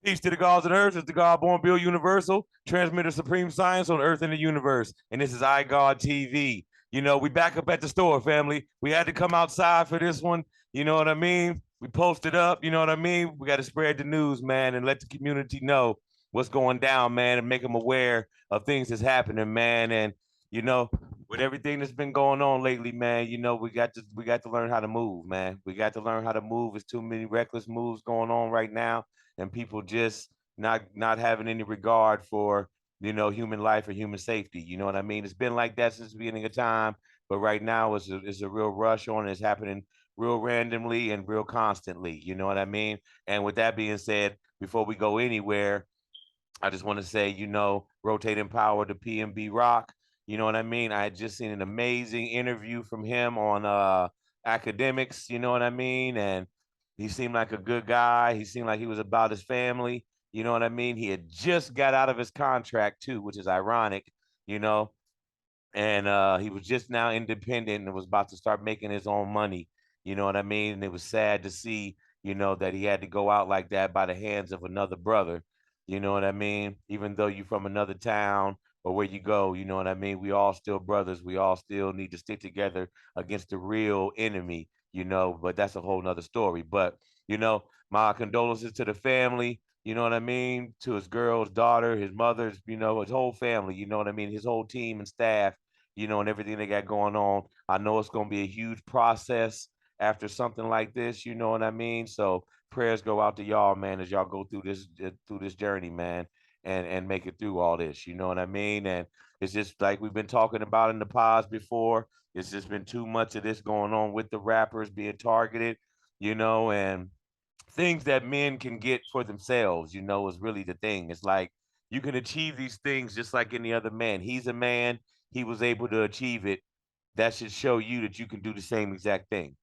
Peace to the gods on earth. It's the God born, Bill Universal, transmitter supreme science on earth and the universe. And this is iGod TV. You know, we back up at the store, family. We had to come outside for this one. You know what I mean? We posted up. You know what I mean? We got to spread the news, man, and let the community know what's going down, man, and make them aware of things that's happening, man. And you know, with everything that's been going on lately, man, you know, we got to learn how to move, man. We got to learn how to move. There's too many reckless moves going on right now, and people just not having any regard for human life or human safety. You know what I mean? It's been like that since the beginning of time, but right now it's a real rush on. It's happening real randomly and real constantly. You know what I mean? And with that being said, before we go anywhere, I just want to say, rotating power to PNB Rock. You know what I mean? I had just seen an amazing interview from him on academics, you know what I mean? And he seemed like a good guy. He seemed like he was about his family. You know what I mean? He had just got out of his contract too, which is ironic, you know, and he was just now independent and was about to start making his own money. You know what I mean? And it was sad to see, that he had to go out like that by the hands of another brother. You know what I mean? Even though you're from another town or where you go, you know what I mean? We all still brothers. We all still need to stick together against the real enemy, but that's a whole nother story. But, my condolences to the family. You know what I mean? To his girl's daughter, his mother's, his whole family, you know what I mean? His whole team and staff, and everything they got going on. I know it's going to be a huge process after something like this, you know what I mean? So prayers go out to y'all, man, as y'all go through this journey, man, and make it through all this, you know what I mean? And it's just like we've been talking about in the pods before. It's just been too much of this going on with the rappers being targeted, and things that men can get for themselves, is really the thing. It's like you can achieve these things just like any other man. He's a man, he was able to achieve it. That should show you that you can do the same exact thing.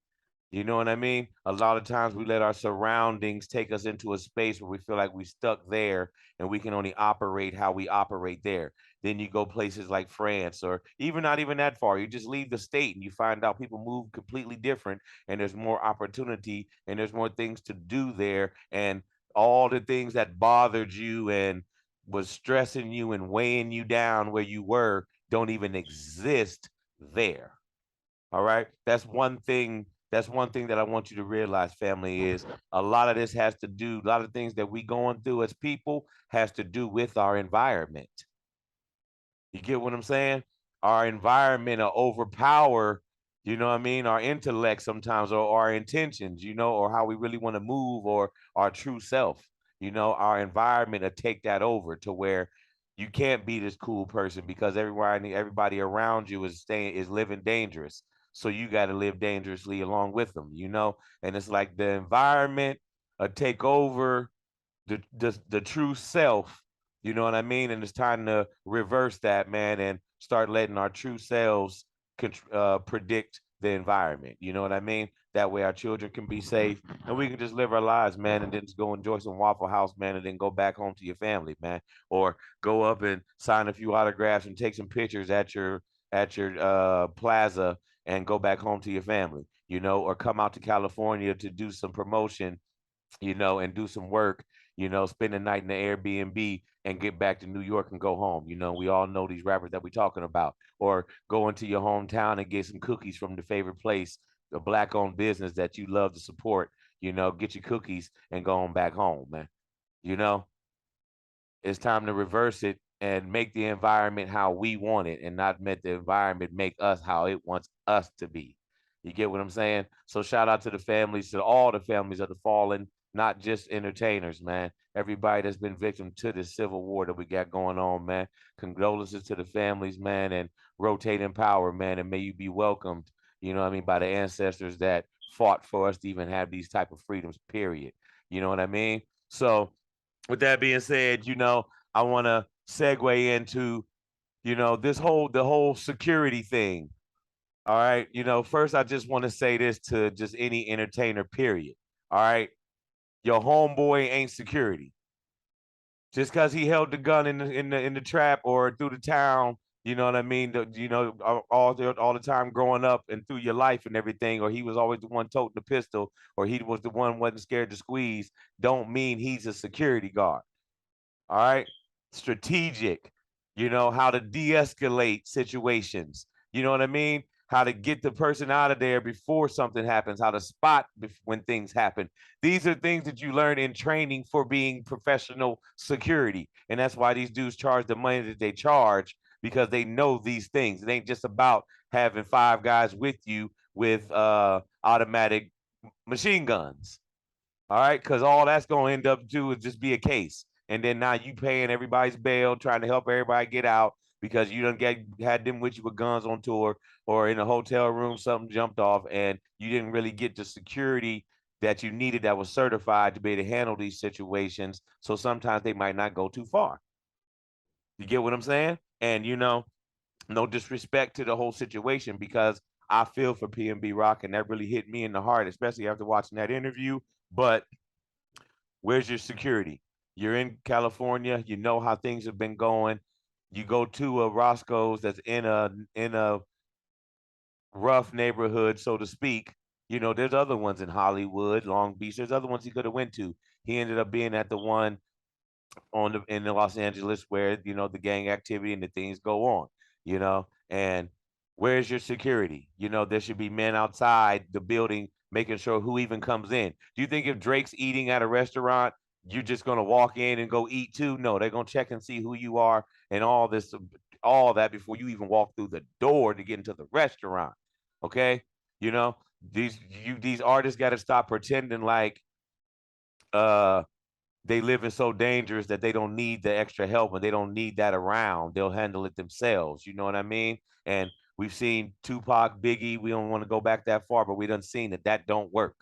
You know what I mean? A lot of times we let our surroundings take us into a space where we feel like we stuck there and we can only operate how we operate there. Then you go places like France or even not even that far. You just leave the state and you find out people move completely different and there's more opportunity and there's more things to do there. And all the things that bothered you and was stressing you and weighing you down where you were don't even exist there. All right. That's one thing that I want you to realize, family, is a lot of this has to do, a lot of things that we going through as people has to do with our environment. You get what I'm saying? Our environment will overpower, what I mean, our intellect sometimes or our intentions, or how we really want to move or our true self. Our environment will take that over to where you can't be this cool person because everybody around you is living dangerous. So you got to live dangerously along with them. And it's like the environment take over the true self, you know what I mean? And it's time to reverse that, man, and start letting our true selves predict the environment. You know what I mean? That way our children can be safe and we can just live our lives, man, and then just go enjoy some Waffle House, man, and then go back home to your family, man. Or go up and sign a few autographs and take some pictures at your plaza and go back home to your family, or come out to California to do some promotion, and do some work, spend the night in the Airbnb and get back to New York and go home. We all know these rappers that we're talking about. Or go into your hometown and get some cookies from the favorite place, the black owned business that you love to support, get your cookies and go on back home, man. You know, it's time to reverse it and make the environment how we want it and not let the environment make us how it wants us to be. You get what I'm saying? So shout out to the families, to all the families of the fallen, not just entertainers, man. Everybody that's been victim to this civil war that we got going on, man. Condolences to the families, man, and rotating power, man. And may you be welcomed, what I mean, by the ancestors that fought for us to even have these type of freedoms, period. You know what I mean? So with that being said, I want to segue into, the whole security thing. All right. First, I just want to say this to just any entertainer, period. All right. Your homeboy ain't security. Just because he held the gun in the trap or through the town, You know what I mean? All the time growing up and through your life and everything, or he was always the one toting the pistol, or he was the one wasn't scared to squeeze, don't mean he's a security guard. All right. Strategic, how to de escalate situations. You know what I mean? How to get the person out of there before something happens, how to spot when things happen. These are things that you learn in training for being professional security. And that's why these dudes charge the money that they charge because they know these things. It ain't just about having five guys with you with automatic machine guns. All right, because all that's going to end up to is just be a case, and then now you paying everybody's bail, trying to help everybody get out because you done had them with you with guns on tour or in a hotel room, something jumped off, and you didn't really get the security that you needed that was certified to be able to handle these situations. So sometimes they might not go too far. You get what I'm saying? And no disrespect to the whole situation because I feel for PNB Rock, and that really hit me in the heart, especially after watching that interview. But where's your security? You're in California. You know how things have been going. You go to a Roscoe's that's in a rough neighborhood, so to speak. There's other ones in Hollywood, Long Beach. There's other ones he could have went to. He ended up being at the one in the Los Angeles where the gang activity and the things go on. And where's your security? There should be men outside the building making sure who even comes in. Do you think if Drake's eating at a restaurant, you're just gonna walk in and go eat too? No, they're gonna check and see who you are and all that before you even walk through the door to get into the restaurant. Okay, you know these artists got to stop pretending like uh they live in so dangerous that they don't need the extra help and they don't need that around. They'll handle it themselves. You know what I mean? And we've seen Tupac, Biggie. We don't want to go back that far, but we done seen that don't work.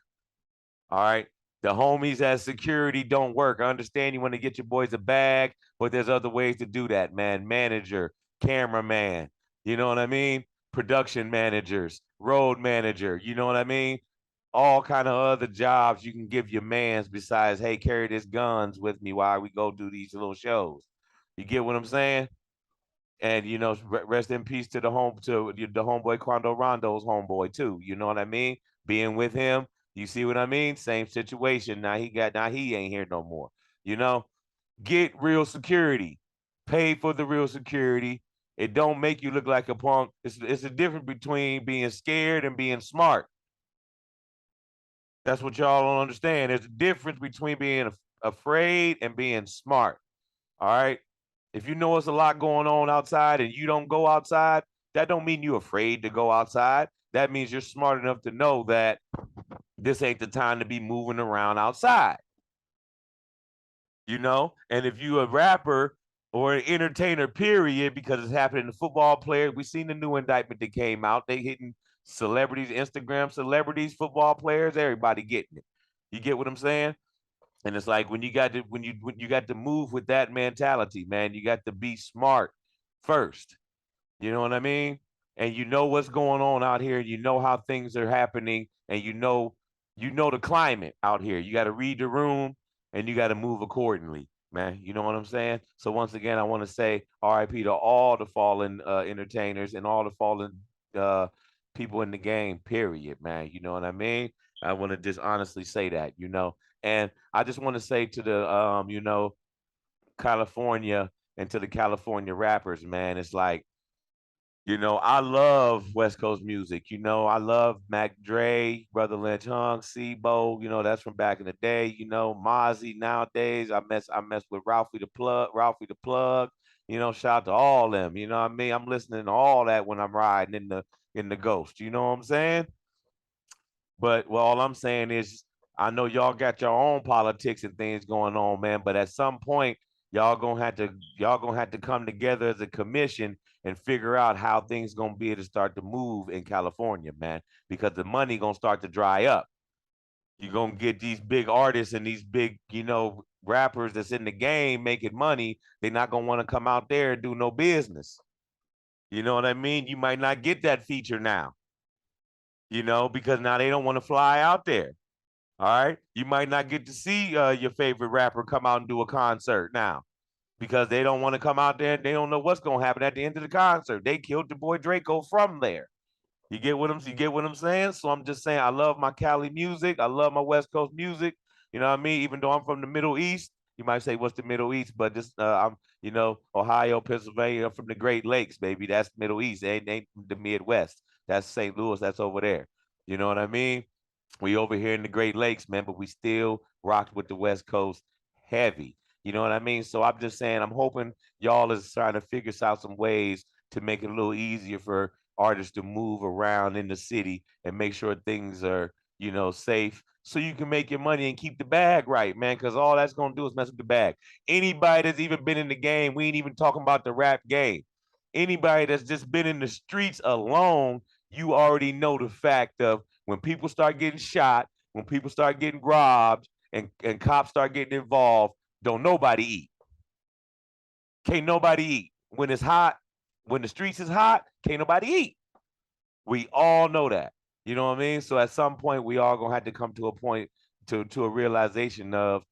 All right. The homies as security don't work. I understand you want to get your boys a bag, but there's other ways to do that, man. Manager, cameraman, you know what I mean? Production managers, road manager, you know what I mean? All kind of other jobs you can give your mans besides, hey, carry these guns with me while we go do these little shows. You get what I'm saying? And rest in peace to the homeboy Quando Rondo's homeboy too. You know what I mean? Being with him, you see what I mean? Same situation. Now he ain't here no more. You know, get real security, pay for the real security. It don't make you look like a punk. It's a difference between being scared and being smart. That's what y'all don't understand. There's a difference between being afraid and being smart. All right. If you know it's a lot going on outside and you don't go outside, that don't mean you're afraid to go outside. That means you're smart enough to know that this ain't the time to be moving around outside. And if you a rapper or an entertainer, period, because it's happening to football players, we seen the new indictment that came out. They hitting celebrities, Instagram celebrities, football players, everybody getting it. You get what I'm saying? And it's like when you got to move with that mentality, man, you got to be smart first. You know what I mean? And you know what's going on out here, and you know how things are happening, and you know the climate out here. You got to read the room and you got to move accordingly, man. You know what I'm saying? So once again, I want to say RIP to all the fallen entertainers and all the fallen uh, people in the game, period, man. You know what I mean? I want to just honestly say that. And I just want to say to the California and to the California rappers, man, it's like, I love West Coast music. I love Mac Dre, Brother Lynch Hung, Sibo. That's from back in the day. Mozzie nowadays. I mess with Ralphie the Plug. Shout out to all them. You know what I mean? I'm listening to all that when I'm riding in the Ghost. You know what I'm saying? But well, all I'm saying is, I know y'all got your own politics and things going on, man. But at some point, y'all gonna have to come together as a commission and figure out how things gonna be able to start to move in California, man. Because the money gonna start to dry up. You're gonna get these big artists and these big, rappers that's in the game making money. They're not gonna want to come out there and do no business. You know what I mean? You might not get that feature now. Because now they don't want to fly out there. All right. You might not get to see your favorite rapper come out and do a concert now. because they don't want to come out there. They don't know what's gonna happen at the end of the concert. They killed the boy Draco from there. You get what I'm saying? So I'm just saying I love my Cali music. I love my West Coast music. You know what I mean? Even though I'm from the Middle East, you might say, what's the Middle East? But this I'm, Ohio, Pennsylvania, I'm from the Great Lakes, baby. That's Middle East. Ain't the Midwest. That's St. Louis. That's over there. You know what I mean? We over here in the Great Lakes, man, but we still rocked with the West Coast heavy. You know what I mean? So I'm just saying, I'm hoping y'all is trying to figure out some ways to make it a little easier for artists to move around in the city and make sure things are, safe so you can make your money and keep the bag right, man. Because all that's gonna do is mess with the bag. Anybody that's even been in the game, we ain't even talking about the rap game. Anybody that's just been in the streets alone, you already know the fact of when people start getting shot, when people start getting robbed, and cops start getting involved, don't nobody eat. Can't nobody eat. When it's hot, when the streets is hot, can't nobody eat. We all know that. You know what I mean? So at some point, we all gonna have to come to a point to a realization of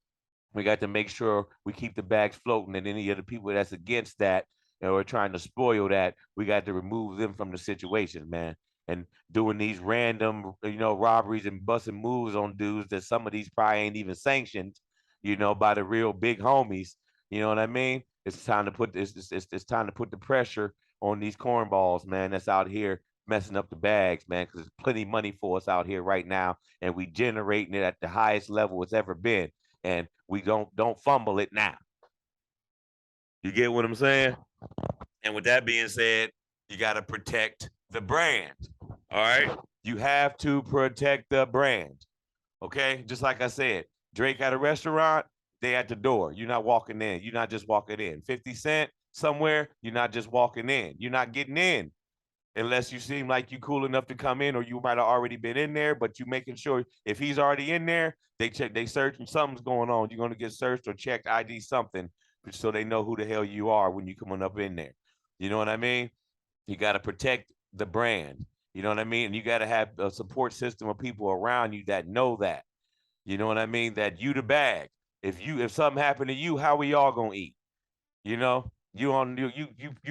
we got to make sure we keep the bags floating, and any of the people that's against that or trying to spoil that, we got to remove them from the situation, man. And doing these random, robberies and busting moves on dudes that some of these probably ain't even sanctioned, by the real big homies. You know what I mean? It's time to put this. It's time to put the pressure on these cornballs, man. That's out here messing up the bags, man. Because there's plenty of money for us out here right now, and we generating it at the highest level it's ever been, and we don't fumble it now. You get what I'm saying? And with that being said, you got to protect the brand. All right? You have to protect the brand. Okay? Just like I said, Drake at a restaurant, they at the door. You're not walking in. You're not just walking in. 50 Cent somewhere, you're not just walking in. You're not getting in unless you seem like you cool enough to come in, or you might have already been in there, but you making sure if he's already in there, they search and something's going on. You're going to get searched or checked, ID something, so they know who the hell you are when you coming up in there. You know what I mean? You got to protect the brand. You know what I mean? And you got to have a support system of people around you that know that. You know what I mean? That you the bag. If something happened to you, how we all gonna eat? You know, you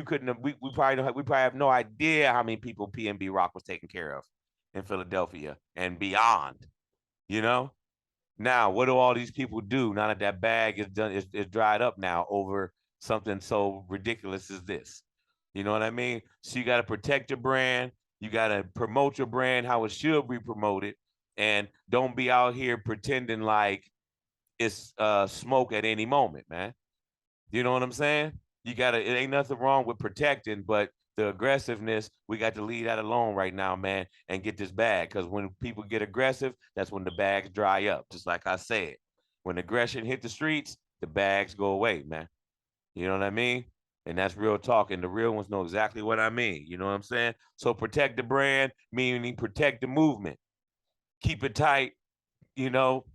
couldn't have, we probably don't have, we probably have no idea how many people PNB Rock was taking care of in Philadelphia and beyond. You know, now what do all these people do now that that bag is done is dried up now over something so ridiculous as this? You know what I mean? So you got to protect your brand. You got to promote your brand how it should be promoted, and don't be out here pretending like it's smoke at any moment, man. You know what I'm saying? You gotta. It ain't nothing wrong with protecting, but the aggressiveness, we got to leave that alone right now, man, and get this bag. Because when people get aggressive, that's when the bags dry up. Just like I said, when aggression hit the streets, the bags go away, man. You know what I mean? And that's real talk. And the real ones know exactly what I mean. You know what I'm saying? So protect the brand, meaning protect the movement. Keep it tight, you know,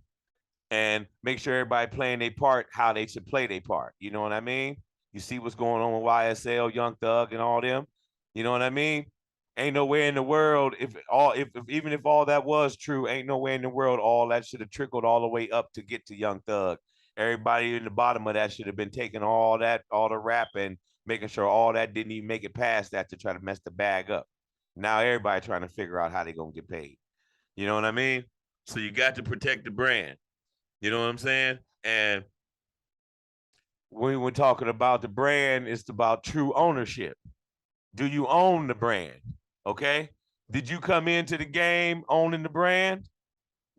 and make sure everybody playing their part how they should play their part. You know what I mean? You see what's going on with YSL, Young Thug, and all them. You know what I mean? Ain't nowhere in the world if even if all that was true, ain't nowhere in the world all that should have trickled all the way up to get to Young Thug. Everybody in the bottom of that should have been taking all the rap and making sure all that didn't even make it past that to try to mess the bag up. Now everybody trying to figure out how they gonna get paid. You know what I mean? So you got to protect the brand. You know what I'm saying? And when we're talking about the brand, it's about true ownership. Do you own the brand? Okay. Did you come into the game owning the brand?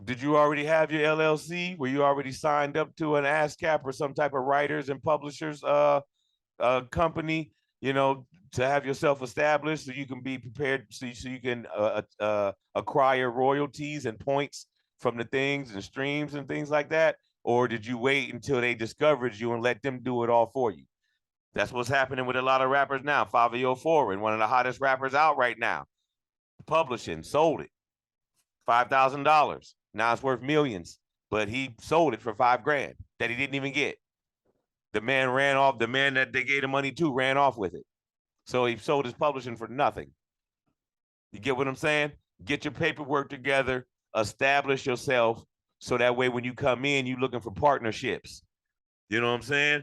Did you already have your LLC? Were you already signed up to an ASCAP or some type of writers and publishers company, to have yourself established so you can be prepared, so you can acquire royalties and points from the things and streams and things like that? Or did you wait until they discovered you and let them do it all for you? That's what's happening with a lot of rappers now. Fabio Foreign, one of the hottest rappers out right now, publishing, sold it, $5,000. Now it's worth millions, but he sold it for $5,000 that he didn't even get. The man ran off. The man that they gave the money to ran off with it. So he sold his publishing for nothing. You get what I'm saying? Get your paperwork together, establish yourself, so that way when you come in, you're looking for partnerships. You know what I'm saying?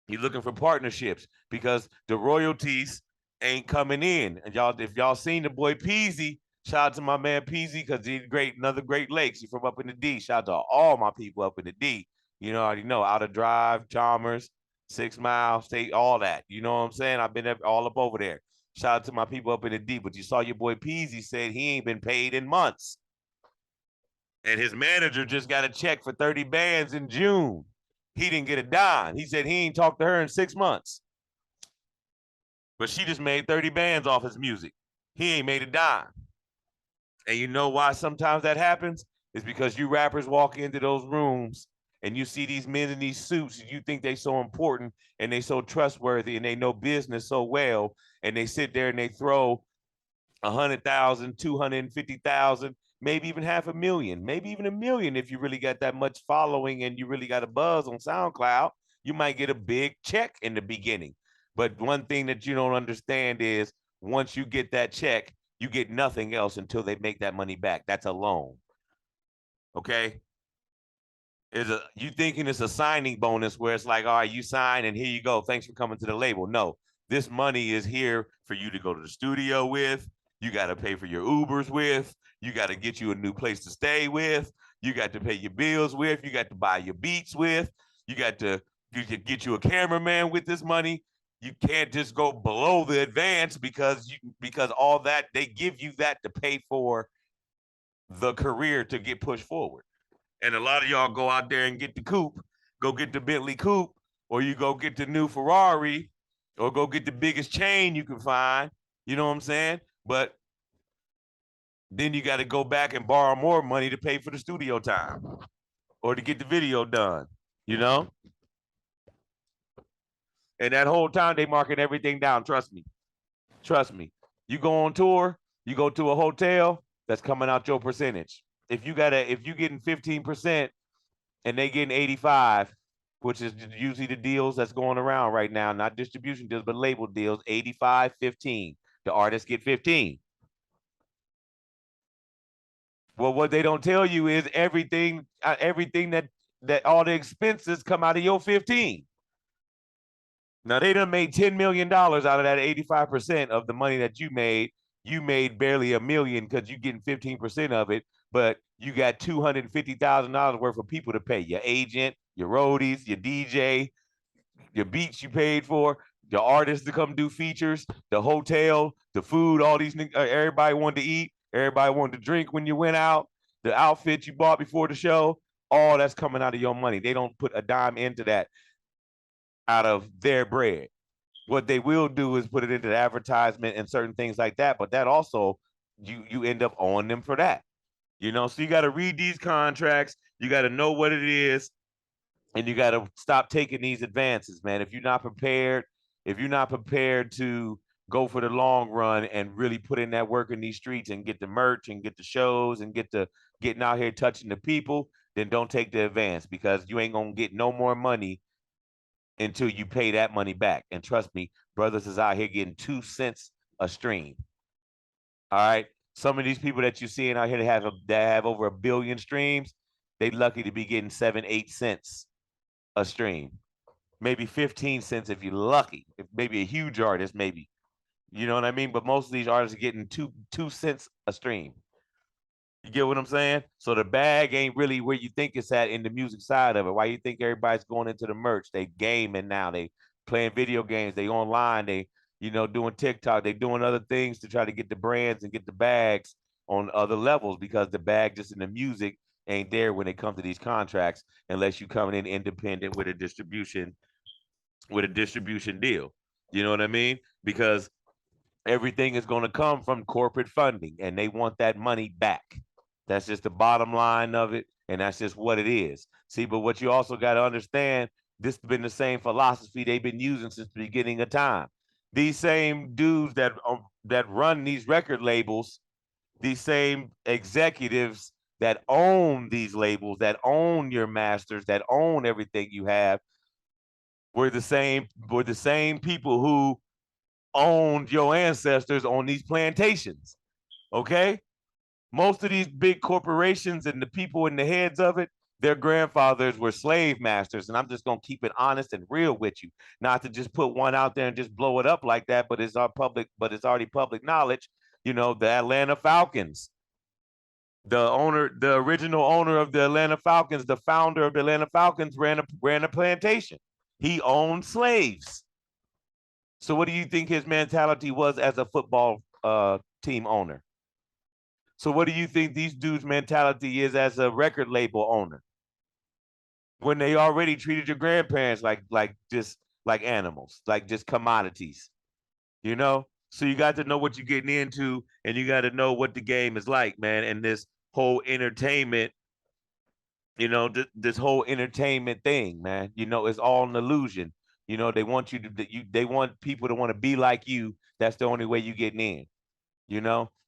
He's looking for partnerships because the royalties ain't coming in. And y'all, if y'all seen the boy Peasy, shout out to my man Peasy because he's great, another Great Lakes. He's from up in the D. Shout out to all my people up in the D. You know, already know Outer Drive, Chalmers, 6 Mile, State, all that. You know what I'm saying? I've been all up over there. Shout out to my people up in the D. But you saw your boy Peasy said he ain't been paid in months. And his manager just got a check for 30 bands in June. He didn't get a dime. He said he ain't talked to her in 6 months. But she just made 30 bands off his music. He ain't made a dime. And you know why sometimes that happens? It's because you rappers walk into those rooms and you see these men in these suits and you think they so important and they so trustworthy and they know business so well, and they sit there and they throw 100,000, 250,000, maybe even 500,000, maybe even 1,000,000. If you really got that much following and you really got a buzz on SoundCloud, you might get a big check in the beginning. But one thing that you don't understand is once you get that check, you get nothing else until they make that money back. That's a loan. Okay? You thinking it's a signing bonus where it's like, all right, you sign and here you go. Thanks for coming to the label. No, this money is here for you to go to the studio with. You got to pay for your Ubers with. You got to get you a new place to stay with. You got to pay your bills with. You got to buy your beats with. You got to get you a cameraman with this money. You can't just go below the advance because all that they give you that to pay for the career to get pushed forward. And a lot of y'all go out there and get the coupe, go get the Bentley coupe, or you go get the new Ferrari, or go get the biggest chain you can find. You know what I'm saying? But then you got to go back and borrow more money to pay for the studio time or to get the video done, you know? And that whole time they marking everything down. Trust me. Trust me. You go on tour, you go to a hotel, that's coming out your percentage. If you getting 15% and they getting 85, which is usually the deals that's going around right now, not distribution deals, but label deals, 85, 15. The artists get 15. Well, what they don't tell you is everything that all the expenses come out of your 15. Now they done made $10 million out of that 85% of the money that you made. You made barely $1 million because you're getting 15% of it, but you got $250,000 worth of people to pay. Your agent, your roadies, your DJ, your beats you paid for, your artists to come do features, the hotel, the food, all these everybody wanted to eat, everybody wanted to drink when you went out, the outfit you bought before the show, all that's coming out of your money. They don't put a dime into that out of their bread. What they will do is put it into the advertisement and certain things like that, but that also you end up owing them for that. You know, so you got to read these contracts, you got to know what it is, and you got to stop taking these advances, man. If you're not prepared to go for the long run and really put in that work in these streets and get the merch and get the shows and getting out here touching the people, then don't take the advance because you ain't gonna get no more money until you pay that money back. And trust me, brothers is out here getting 2 cents a stream. All right. Some of these people that you're seeing out here that have over 1 billion streams, they lucky to be getting 7, 8 cents a stream. Maybe 15 cents if you're lucky. If maybe a huge artist, maybe. You know what I mean? But most of these artists are getting 2 cents a stream. You get what I'm saying? So the bag ain't really where you think it's at in the music side of it. Why you think everybody's going into the merch? They gaming now. They playing video games. They online. They, doing TikTok. They doing other things to try to get the brands and get the bags on other levels because the bag just in the music ain't there when it comes to these contracts unless you coming in independent with a distribution deal. You know what I mean? Because everything is going to come from corporate funding and they want that money back. That's just the bottom line of it. And that's just what it is. See, but what you also got to understand, this has been the same philosophy they've been using since the beginning of time. These same dudes that run these record labels, these same executives that own these labels, that own your masters, that own everything you have, were the same people who owned your ancestors on these plantations. Okay? Most of these big corporations and the people in the heads of it, Their grandfathers were slave masters. And I'm just going to keep it honest and real with you, not to just put one out there and just blow it up like that, but it's already public knowledge. The Atlanta Falcons, the original owner of the Atlanta Falcons, the founder of the Atlanta Falcons ran a plantation. He owned slaves. So what do you think his mentality was as a football team owner? So what do you think these dudes' mentality is as a record label owner? When they already treated your grandparents like just like animals, like just commodities, you know? So you got to know what you're getting into, and you got to know what the game is like, man. And this whole entertainment, this whole entertainment thing, man, it's all an illusion. They want they want people to want to be like you. That's the only way you getting in.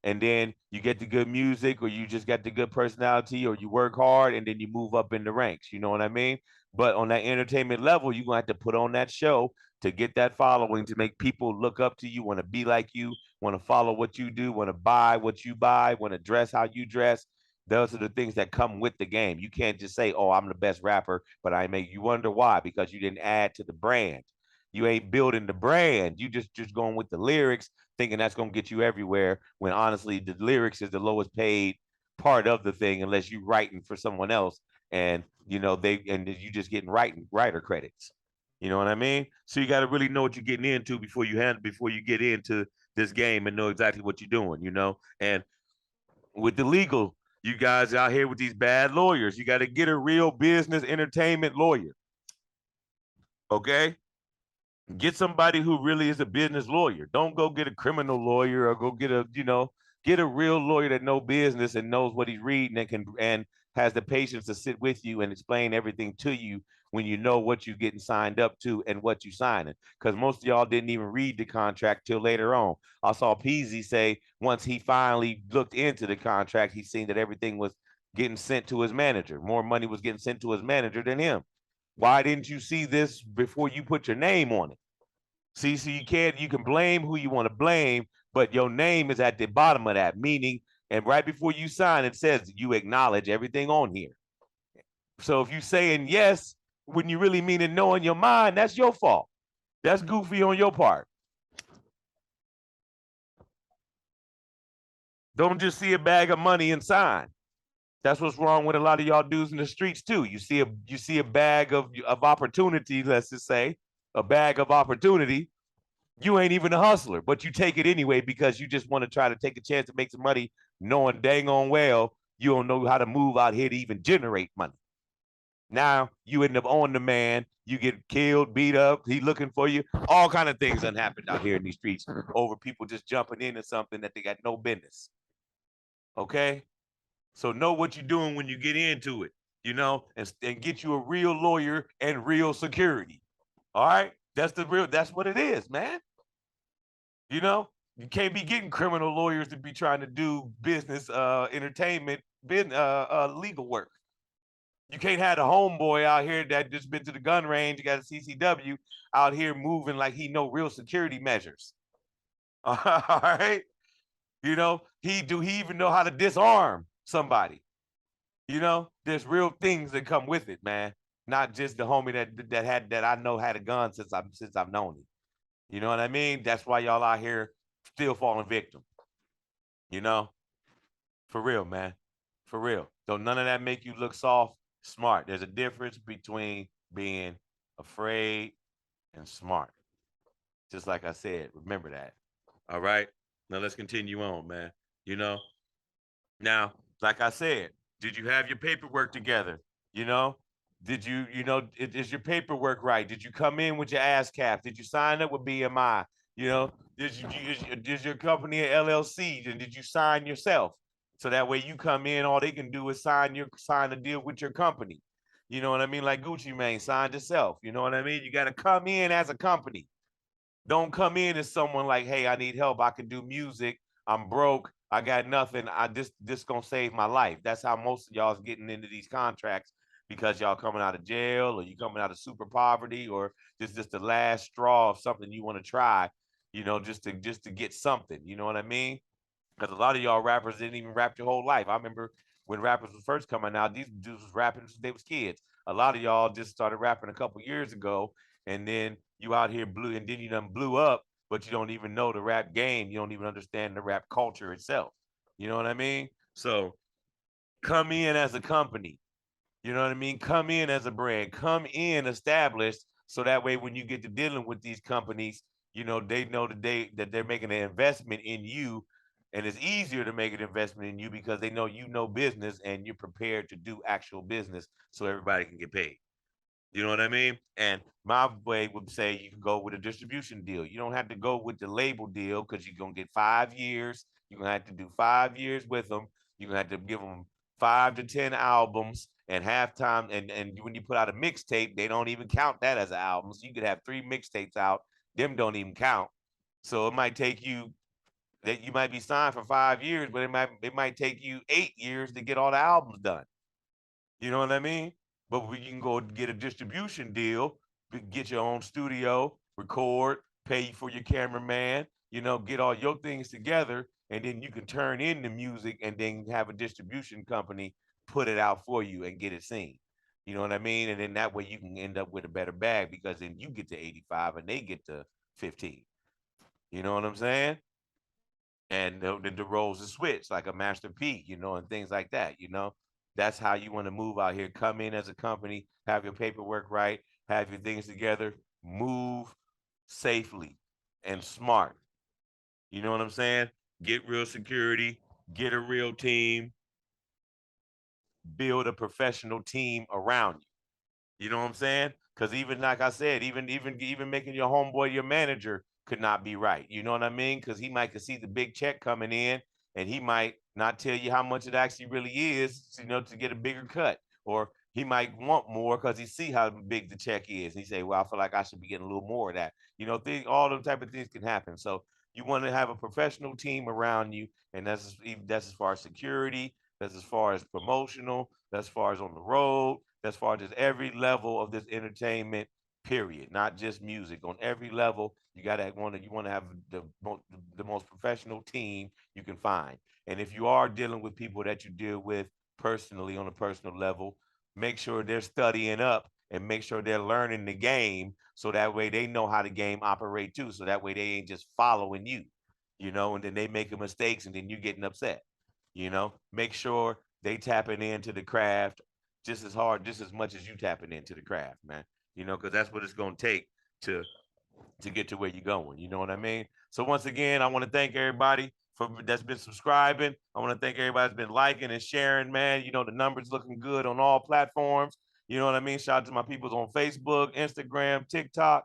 And then you get the good music, or you just got the good personality, or you work hard and then you move up in the ranks. You know what I mean? But on that entertainment level, you're gonna have to put on that show to get that following, to make people look up to you, want to be like you, want to follow what you do, want to buy what you buy, want to dress how you dress. Those are the things that come with the game. You can't just say, "Oh, I'm the best rapper," but I make you wonder why, because you didn't add to the brand. You ain't building the brand. You just going with the lyrics, thinking that's gonna get you everywhere. When honestly, the lyrics is the lowest paid part of the thing, unless you writing for someone else, and you just getting writer credits. You know what I mean? So you got to really know what you're getting into before you get into this game and know exactly what you're doing. And with the legal, you guys out here with these bad lawyers, you got to get a real business entertainment lawyer. Okay? Get somebody who really is a business lawyer. Don't go get a criminal lawyer, or go get a real lawyer that knows business and knows what he's reading, and has the patience to sit with you and explain everything to you when you know what you're getting signed up to and what you signing. Because most of y'all didn't even read the contract till later on. I saw Peasy say once he finally looked into the contract, he seen that everything was getting sent to his manager. More money was getting sent to his manager than him. Why didn't you see this before you put your name on it? See, so you can blame who you want to blame, but your name is at the bottom of that, meaning, and right before you sign, it says you acknowledge everything on here. So if you saying yes when you really mean it, no in your mind, that's your fault. That's goofy on your part. Don't just see a bag of money and sign. That's what's wrong with a lot of y'all dudes in the streets too. You see a bag of opportunity, let's just say, a bag of opportunity. You ain't even a hustler, but you take it anyway because you just want to try to take a chance to make some money, knowing dang on well you don't know how to move out here to even generate money. Now you end up on the man, you get killed, beat up, he looking for you. All kind of things that happened out here in these streets over people just jumping into something that they got no business. Okay? So know what you're doing when you get into it, and get you a real lawyer and real security. All right? That's what it is, man. You can't be getting criminal lawyers to be trying to do business, entertainment, legal work. You can't have a homeboy out here that just been to the gun range, got a CCW out here moving like he know real security measures. All right. He even know how to disarm somebody. There's real things that come with it, man. Not just the homie that I know had a gun since I've known him. You know what I mean? That's why y'all out here still falling victim. For real, man. For real. Don't none of that make you look soft, smart. There's a difference between being afraid and smart. Just like I said, remember that. All right. Now let's continue on, man. You know, now, like I said, did you have your paperwork together? You know, did is your paperwork right? Did you come in with your ass cap? Did you sign up with BMI? Is your company an LLC? And did you sign yourself? So that way you come in, all they can do is sign a deal with your company. You know what I mean? Like Gucci Mane signed yourself. You know what I mean? You got to come in as a company. Don't come in as someone like, hey, I need help. I can do music. I'm broke. I got nothing. This gonna save my life. That's how most of y'all's getting into these contracts, because y'all coming out of jail, or you coming out of super poverty, or just the last straw of something you want to try, just to get something. You know what I mean? Because a lot of y'all rappers didn't even rap your whole life. I remember when rappers was first coming out, these dudes was rapping since they was kids. A lot of y'all just started rapping a couple years ago, and then you out here and then you done blew up, but you don't even know the rap game. You don't even understand the rap culture itself. You know what I mean? So come in as a company. You know what I mean? Come in as a brand. Come in established, so that way when you get to dealing with these companies, they know that they're making an investment in you, and it's easier to make an investment in you because they know business and you're prepared to do actual business, so everybody can get paid. You know what I mean? And my way would say you can go with a distribution deal. You don't have to go with the label deal because you're gonna get 5 years. You're gonna have to do 5 years with them. You're gonna have to give them 5 to 10 albums and halftime. And when you put out a mixtape, they don't even count that as an album. So you could have 3 mixtapes out. Them don't even count. So it might take you that you might be signed for 5 years, but it might take you 8 years to get all the albums done. You know what I mean? But we can go get a distribution deal, get your own studio, record, pay for your cameraman, get all your things together, and then you can turn in the music and then have a distribution company put it out for you and get it seen. You know what I mean? And then that way you can end up with a better bag because then you get to 85 and they get to 15. You know what I'm saying? And the roles are switched like a Master P, and things like that. That's how you want to move out here. Come in as a company, have your paperwork right, have your things together, move safely and smart. You know what I'm saying? Get real security, get a real team, build a professional team around you. You know what I'm saying? Because even like I said, even making your homeboy your manager could not be right. You know what I mean? Because he might could see the big check coming in, and he might not tell you how much it actually really is, to get a bigger cut. Or he might want more because he see how big the check is. He say, "Well, I feel like I should be getting a little more of that." All those type of things can happen. So you want to have a professional team around you, and that's as far as security, that's as far as promotional, that's as far as on the road, as far as every level of this entertainment, period, not just music. On every level, you want to have the most professional team you can find. And if you are dealing with people that you deal with personally on a personal level, make sure they're studying up and make sure they're learning the game so that way they know how the game operate too. So that way they ain't just following you, and then they making mistakes and then you getting upset. Make sure they tapping into the craft just as hard, just as much as you tapping into the craft, man. Because that's what it's gonna take to get to where you're going. You know what I mean? So once again, I want to thank everybody that's been subscribing. I want to thank everybody that's been liking and sharing, man. The numbers looking good on all platforms. You know what I mean? Shout out to my peoples on Facebook, Instagram, TikTok,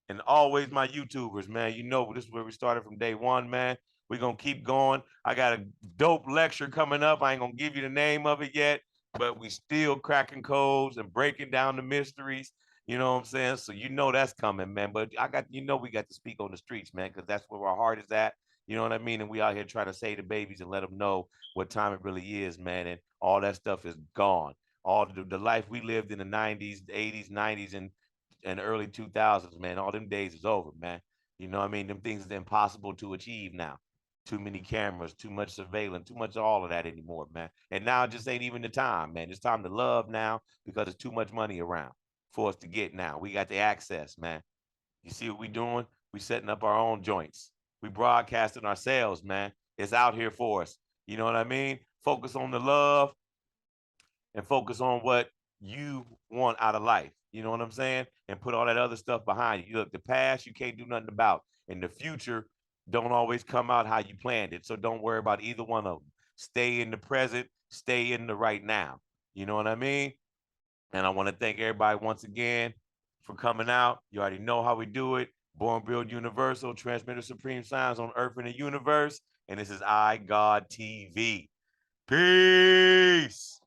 and always my YouTubers, man. This is where we started from day one, man. We're gonna keep going. I got a dope lecture coming up. I ain't gonna give you the name of it yet, but we still cracking codes and breaking down the mysteries. You know what I'm saying? So that's coming, man. But we got to speak on the streets, man, because that's where our heart is at. You know what I mean? And we out here trying to save the babies and let them know what time it really is, man. And all that stuff is gone. All the life we lived in the 90s, 80s, 90s, and early 2000s, man, all them days is over, man. You know what I mean? Them things are impossible to achieve now. Too many cameras, too much surveillance, too much of all of that anymore, man. And now it just ain't even the time, man. It's time to love now because there's too much money around for us to get now. We got the access, man. You see what we doing? We setting up our own joints. We broadcasting ourselves, man. It's out here for us. You know what I mean? Focus on the love and focus on what you want out of life. You know what I'm saying? And put all that other stuff behind you. Look, the past you can't do nothing about. And the future don't always come out how you planned it. So don't worry about either one of them. Stay in the present, stay in the right now. You know what I mean? And I want to thank everybody once again for coming out. You already know how we do it. Born, Build, Universal, transmitter supreme signs on Earth and the universe. And this is I God TV. Peace.